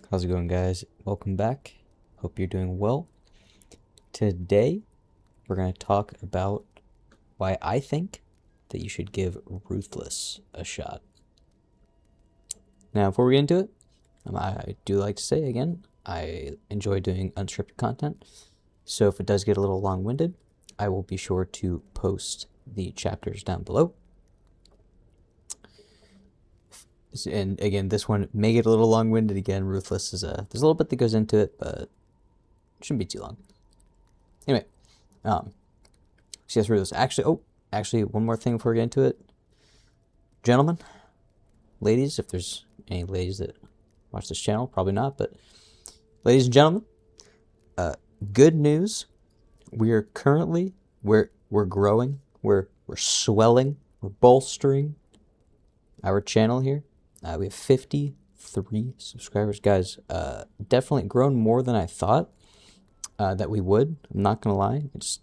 How's it going, guys? Welcome back. Hope you're doing well. Today, we're going to talk about why I think that you should give Ruthless a shot. Now, before we get into it, I do like to say again, I enjoy doing unscripted content. So if it does get a little long-winded, I will be sure to post the chapters down below. And again, this one may get a little long-winded. Again, Ruthless is there's a little bit that goes into it, but it shouldn't be too long. Anyway, CS Ruthless. Actually, one more thing before we get into it. Gentlemen, ladies, if there's any ladies that watch this channel, probably not, but ladies and gentlemen, good news. We are currently, we're growing, we're swelling, we're bolstering our channel here. We have 53 subscribers, guys. Definitely grown more than I thought that we would. I'm not gonna lie. I just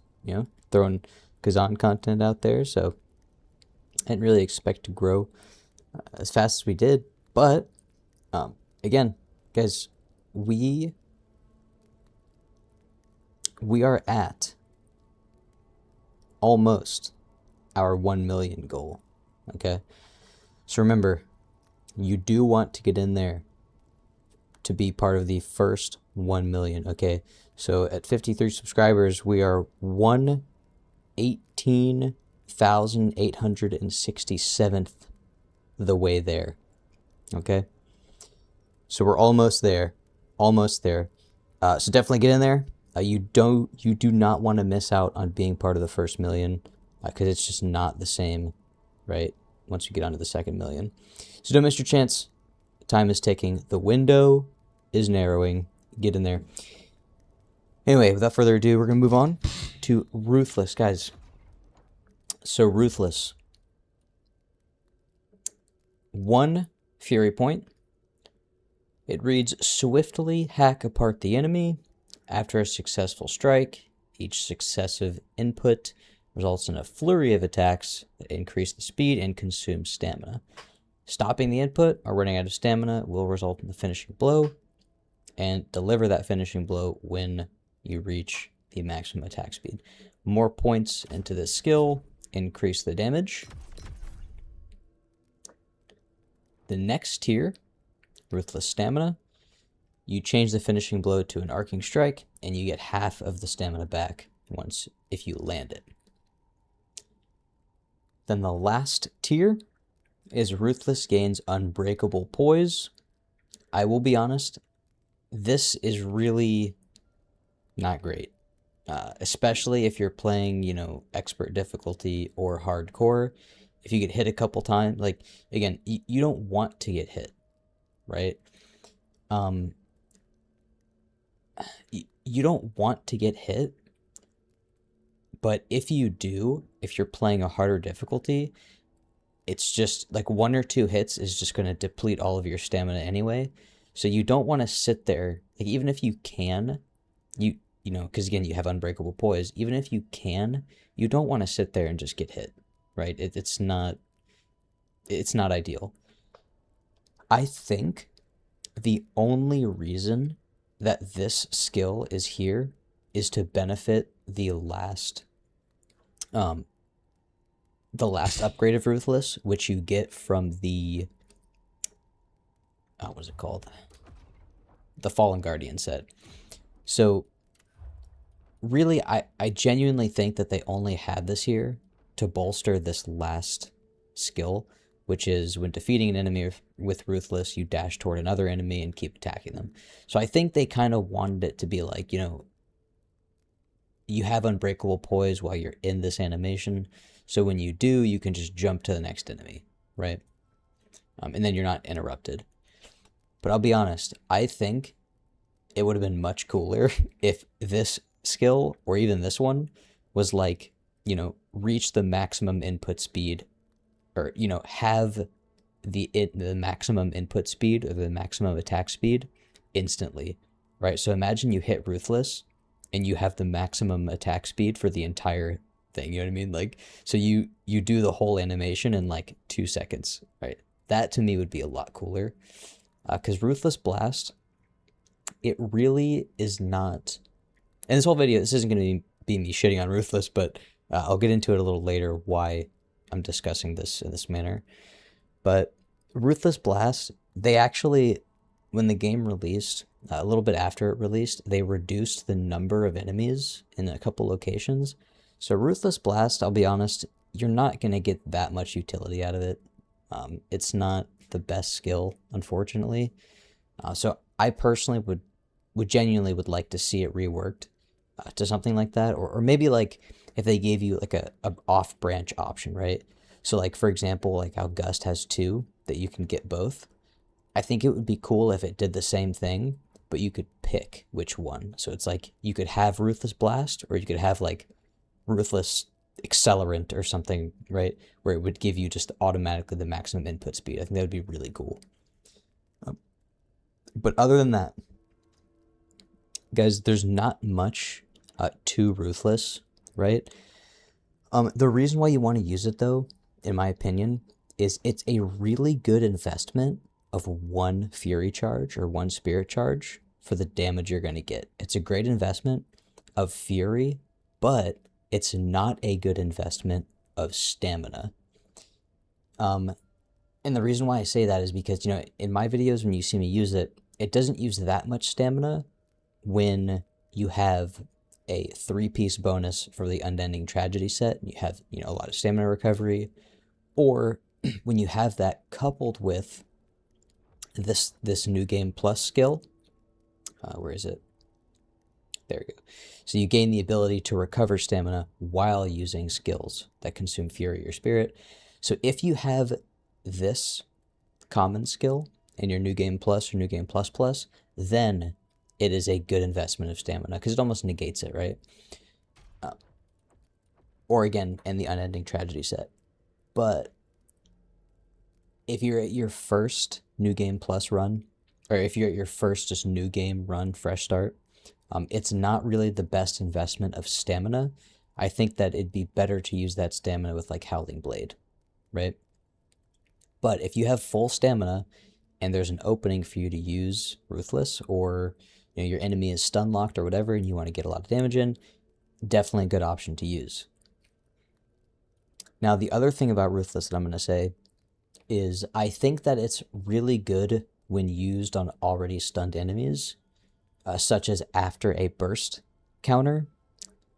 throwing Khazan content out there, so I didn't really expect to grow as fast as we did. But again, guys, we are at almost our 1 million goal. Okay, so remember, you do want to get in there to be part of the first 1 million, okay? So at 53 subscribers, we are 118,867th the way there, okay? So we're almost there, so definitely get in there. You do not want to miss out on being part of the first million, because it's just not the same, right? Once you get onto the second million. So don't miss your chance. Time is ticking. The window is narrowing. Get in there. Anyway, without further ado, we're going to move on to Ruthless, guys. So Ruthless. 1 Fury Point. It reads, swiftly hack apart the enemy. After a successful strike, each successive input results in a flurry of attacks that increase the speed and consume stamina. Stopping the input or running out of stamina will result in the finishing blow, and deliver that finishing blow when you reach the maximum attack speed. More points into this skill increase the damage. The next tier, Ruthless Stamina, you change the finishing blow to an arcing strike, and you get half of the stamina back once if you land it. Then the last tier is Ruthless gains Unbreakable Poise. I will be honest, this is really not great. Especially if you're playing, expert difficulty or hardcore. If you get hit a couple times, like, again, you don't want to get hit, right? You don't want to get hit. But if you do, if you're playing a harder difficulty, it's just like 1 or 2 hits is just going to deplete all of your stamina anyway. So you don't want to sit there, like, even if you can, because again, you have Unbreakable Poise. Even if you can, you don't want to sit there and just get hit, right? It's not ideal. I think the only reason that this skill is here is to benefit the last upgrade of Ruthless, which you get from the what is it called? The Fallen Guardian set. So really, I genuinely think that they only had this here to bolster this last skill, which is when defeating an enemy with Ruthless, you dash toward another enemy and keep attacking them. So I think they kind of wanted it to be like, you have Unbreakable Poise while you're in this animation, so when you do, you can just jump to the next enemy, right? And then you're not interrupted. But I'll be honest, I think it would have been much cooler if this skill, or even this one, was like, reach the maximum input speed, or, have the maximum input speed, or the maximum attack speed instantly, right? So imagine you hit Ruthless, and you have the maximum attack speed for the entire thing, you know what I mean? Like, so you do the whole animation in like 2 seconds, right? That to me would be a lot cooler, because Ruthless Blast it really is not. And this whole video, this isn't going to be me shitting on Ruthless, but I'll get into it a little later why I'm discussing this in this manner. But Ruthless Blast, they actually, when the game released, a little bit after it released, they reduced the number of enemies in a couple locations. So Ruthless Blast, I'll be honest, you're not going to get that much utility out of it. It's not the best skill, unfortunately. So I personally would genuinely would like to see it reworked to something like that, or maybe like if they gave you like a off branch option, right? So like for example, like how Gust has 2 that you can get both. I think it would be cool if it did the same thing, but you could pick which one. So it's like you could have Ruthless Blast, or you could have like Ruthless Accelerant or something, right? Where it would give you just automatically the maximum input speed. I think that would be really cool. But other than that, guys, there's not much to Ruthless, right? The reason why you want to use it, though, in my opinion, is it's a really good investment of 1 Fury charge or 1 Spirit charge for the damage you're going to get. It's a great investment of Fury, but it's not a good investment of stamina. And the reason why I say that is because, you know, in my videos, when you see me use it, it doesn't use that much stamina when you have a 3-piece bonus for the Unending Tragedy set. You have, you know, a lot of stamina recovery, or when you have that coupled with this New Game Plus skill. Where is it? There we go. So you gain the ability to recover stamina while using skills that consume Fury or Spirit. So if you have this common skill in your New Game Plus or New Game Plus Plus, then it is a good investment of stamina, because it almost negates it, right? Or again, in the Unending Tragedy set. But if you're at your first New Game Plus run, or if you're at your first just New Game run, fresh start, it's not really the best investment of stamina. I think that it'd be better to use that stamina with like Howling Blade, right? But if you have full stamina and there's an opening for you to use Ruthless, or you know, your enemy is stun locked or whatever, and you want to get a lot of damage in, definitely a good option to use. Now, the other thing about Ruthless that I'm going to say is I think that it's really good when used on already stunned enemies, such as after a burst counter,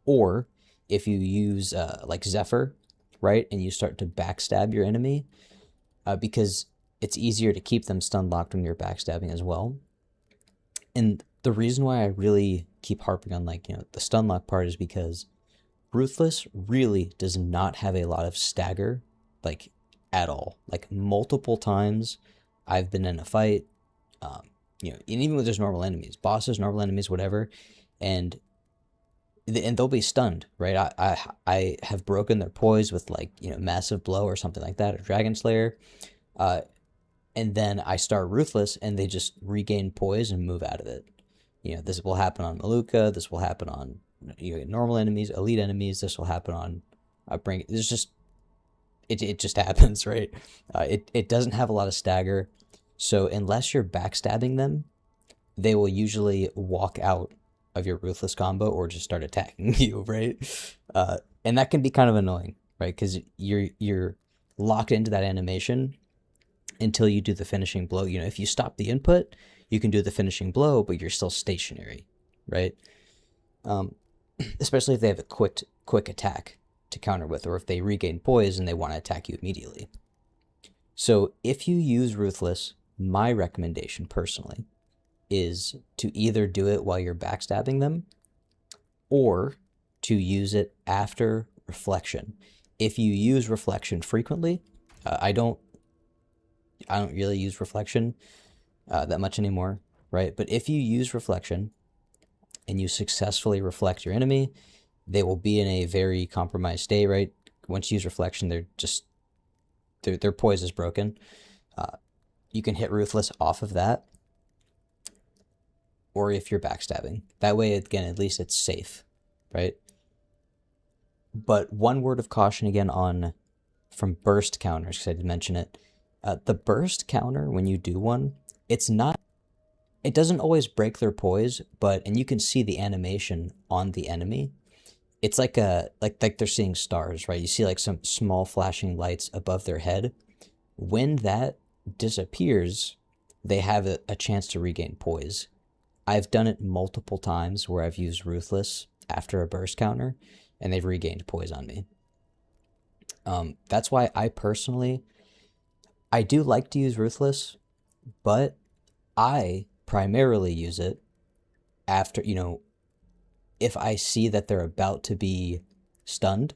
or if you use like Zephyr, right, and you start to backstab your enemy, because it's easier to keep them stun locked when you're backstabbing as well. And the reason why I really keep harping on, like, you know, the stun lock part is because Ruthless really does not have a lot of stagger, like, at all. Like, multiple times I've been in a fight, you know, and even when there's normal enemies, bosses, normal enemies, whatever, and they'll be stunned, right? I have broken their poise with, like, you know, Massive Blow or something like that, or Dragon Slayer, and then I start Ruthless, and they just regain poise and move out of it. You know, this will happen on Maluka, this will happen on, you know, normal enemies, elite enemies, this will happen on there's just, it just happens, right? It doesn't have a lot of stagger, so unless you're backstabbing them, they will usually walk out of your Ruthless combo or just start attacking you, right? And that can be kind of annoying, right? Because you're locked into that animation until you do the finishing blow. You know, if you stop the input, you can do the finishing blow, but you're still stationary, right? Especially if they have a quick attack to counter with, or if they regain poise and they want to attack you immediately. So if you use Ruthless, my recommendation personally is to either do it while you're backstabbing them, or to use it after Reflection. If you use Reflection frequently, I don't really use Reflection that much anymore, right? But if you use Reflection and you successfully reflect your enemy, they will be in a very compromised state, right? Once you use Reflection, they're just, their poise is broken. You can hit Ruthless off of that, or if you're backstabbing. That way, again, at least it's safe, right? But one word of caution again from burst counters, because I did mention it. The burst counter, when you do one, it's not it doesn't always break their poise, and you can see the animation on the enemy. It's like like they're seeing stars, right? You see like some small flashing lights above their head. When that disappears, they have a chance to regain poise. I've done it multiple times where I've used Ruthless after a burst counter, and they've regained poise on me. That's why I do like to use Ruthless, but I primarily use it after, if I see that they're about to be stunned,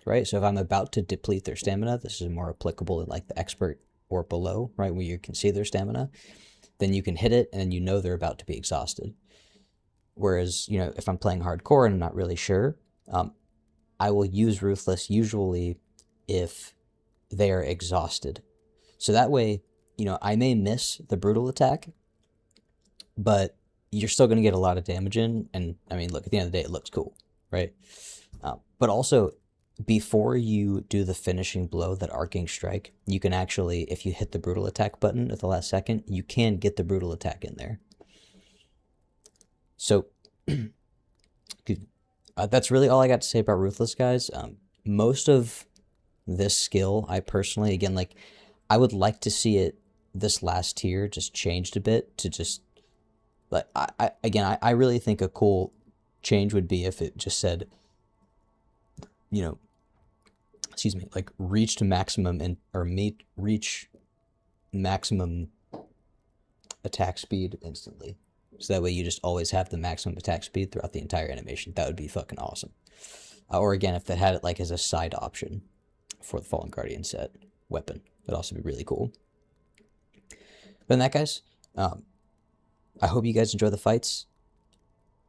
right? So if I'm about to deplete their stamina, this is more applicable in like the expert or below, right? Where you can see their stamina, then you can hit it and then you know they're about to be exhausted. Whereas, if I'm playing hardcore and I'm not really sure, I will use Ruthless usually if they're exhausted. So that way, I may miss the brutal attack, but you're still going to get a lot of damage in. And I mean, look, at the end of the day, it looks cool, right? But also, before you do the finishing blow, that arcing strike, you can actually, if you hit the brutal attack button at the last second, you can get the brutal attack in there. So that's really all I got to say about Ruthless, guys. Most of this skill, I personally, again, like, I would like to see it, this last tier, just changed a bit to just, like, I really think a cool change would be if it just said, like reach maximum reach maximum attack speed instantly. So that way you just always have the maximum attack speed throughout the entire animation. That would be fucking awesome. Or again, if that had it like as a side option for the Fallen Guardian set weapon, that'd also be really cool. But in that, guys, I hope you guys enjoy the fights.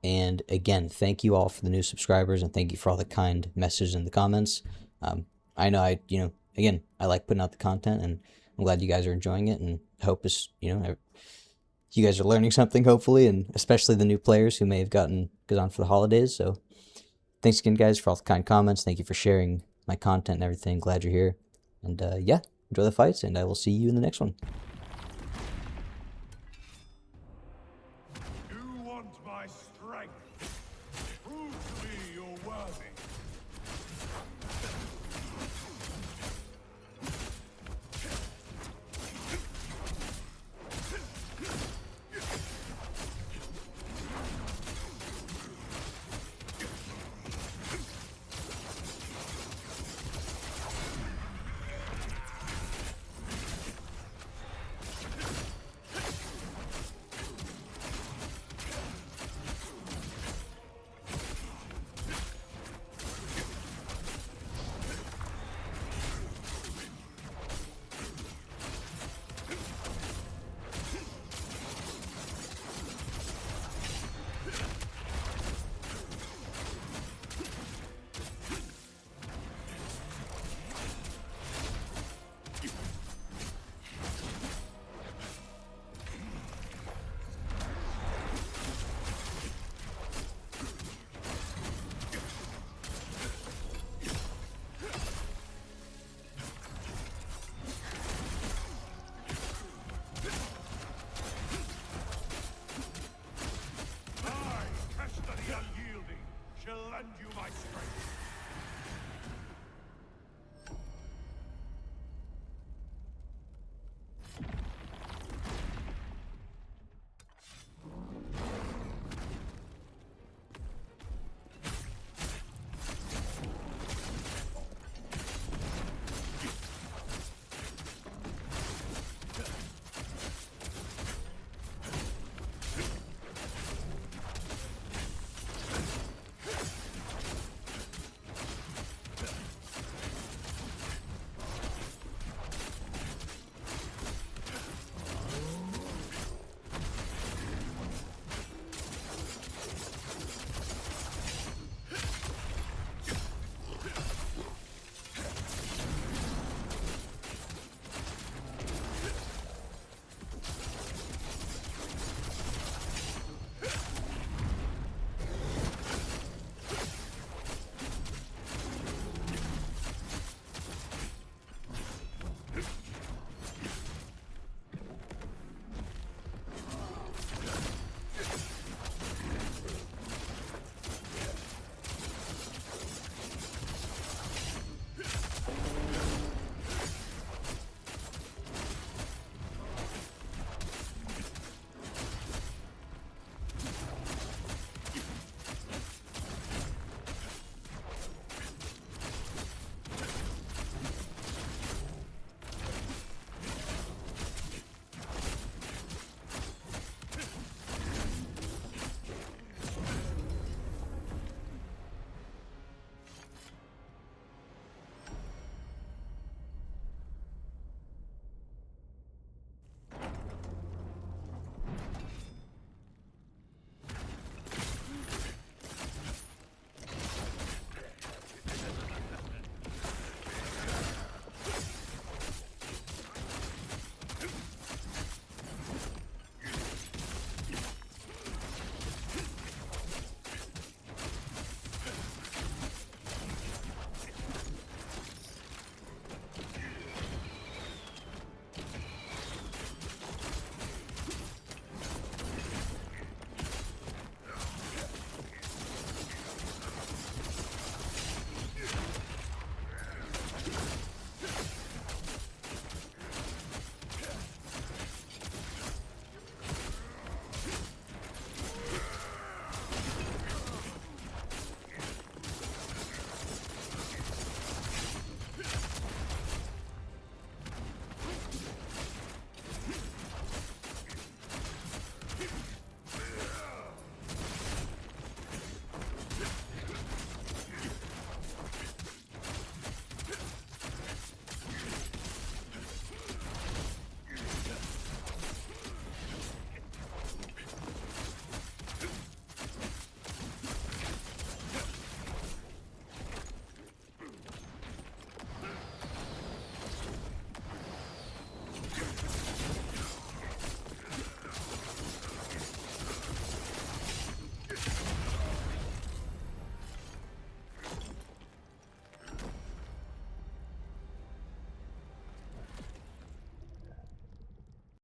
And again, thank you all for the new subscribers, and thank you for all the kind messages in the comments. I know again, I like putting out the content, and I'm glad you guys are enjoying it, and hope is, you guys are learning something, hopefully, and especially the new players who may have gotten Khazan for the holidays. So thanks again, guys, for all the kind comments. Thank you for sharing my content and everything. Glad you're here. And yeah, enjoy the fights, and I will see you in the next one. You want my strength? Prove to me you're worthy.